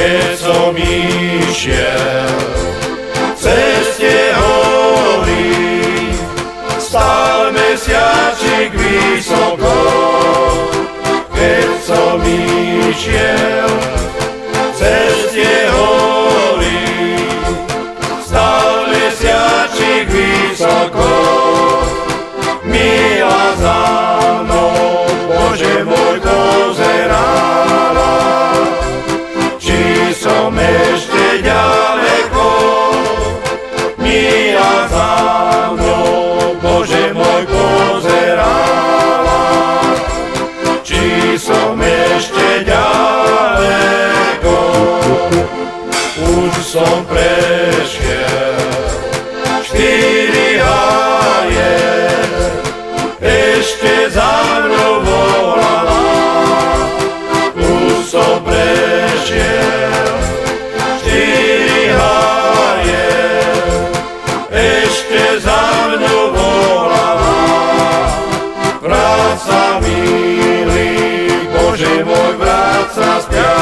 keď som išiel cez tie hory, stál mesiačik vysoko, keď som išiel cez tie hory, stál mesiačik vysoko, milá za mnou, Bože môj, pozerala, či som ešte ďaleko, milá za mnou, Bože môj, pozerala, či som ešte ďaleko. Už som prešiel 4 háje, ešte za mnou volala. Už som prešiel 4 háje, ešte za mnou volala. Vráť sa, milý, Bože môj, vráť sa späť.